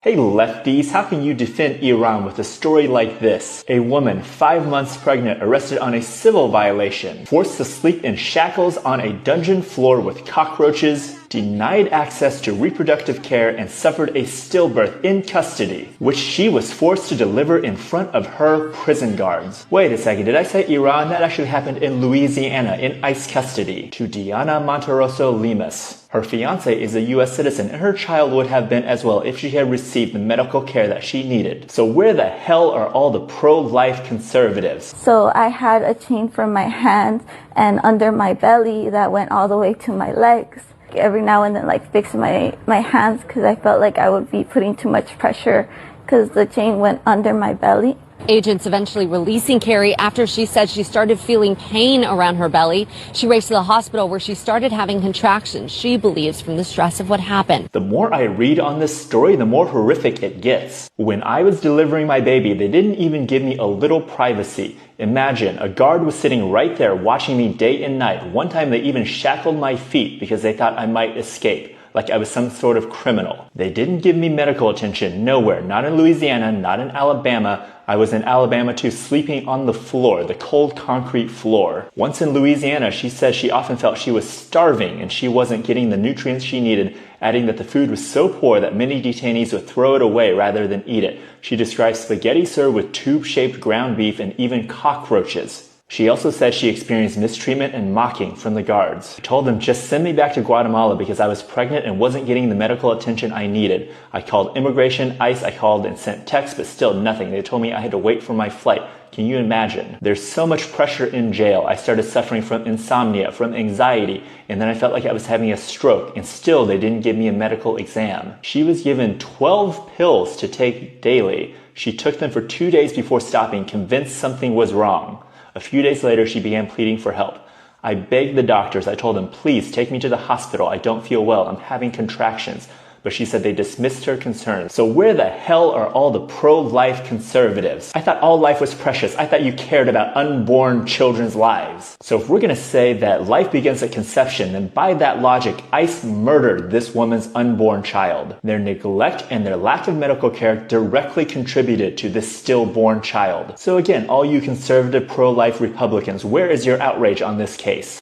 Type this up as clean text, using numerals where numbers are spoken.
Hey lefties, how can you defend Iran with a story like this? A woman 5 months pregnant arrested on a civil violation, forced to sleep in shackles on a dungeon floor with cockroaches, denied access to reproductive care, and suffered a stillbirth in custody, which she was forced to deliver in front of her prison guards. Wait a second, did I say Iran? That actually happened in Louisiana in ICE custody to Diana Monteroso Lemus. Her fiance is a US citizen, and her child would have been as well if she had received the medical care that she needed. So where the hell are all the pro-life conservatives? So I had a chain from my hand and under my belly that went all the way to my legs. Every now and then fix my hands because I felt like I would be putting too much pressure because the chain went under my belly. Agents eventually releasing Carrie after she said she started feeling pain around her belly. She raced to the hospital where she started having contractions, she believes, from the stress of what happened. The more I read on this story, the more horrific it gets. When I was delivering my baby, they didn't even give me a little privacy. Imagine, a guard was sitting right there watching me day and night. One time they even shackled my feet because they thought I might escape, like I was some sort of criminal. They didn't give me medical attention, nowhere. Not in Louisiana, not in Alabama. I was in Alabama too, sleeping on the floor, the cold concrete floor. Once in Louisiana, she said she often felt she was starving and she wasn't getting the nutrients she needed, adding that the food was so poor that many detainees would throw it away rather than eat it. She described spaghetti served with tube-shaped ground beef and even cockroaches. She also said she experienced mistreatment and mocking from the guards. I told them just send me back to Guatemala because I was pregnant and wasn't getting the medical attention I needed. I called immigration, ICE, I called and sent texts, but still nothing. They told me I had to wait for my flight. Can you imagine? There's so much pressure in jail. I started suffering from insomnia, from anxiety, and then I felt like I was having a stroke, and still they didn't give me a medical exam. She was given 12 pills to take daily. She took them for 2 days before stopping, convinced something was wrong. A few days later, she began pleading for help. I begged the doctors. I told them, please take me to the hospital. I don't feel well. I'm having contractions. But she said they dismissed her concerns. So where the hell are all the pro-life conservatives? I thought all life was precious. I thought you cared about unborn children's lives. So if we're going to say that life begins at conception, then by that logic, ICE murdered this woman's unborn child. Their neglect and their lack of medical care directly contributed to this stillborn child. So again, all you conservative pro-life Republicans, where is your outrage on this case?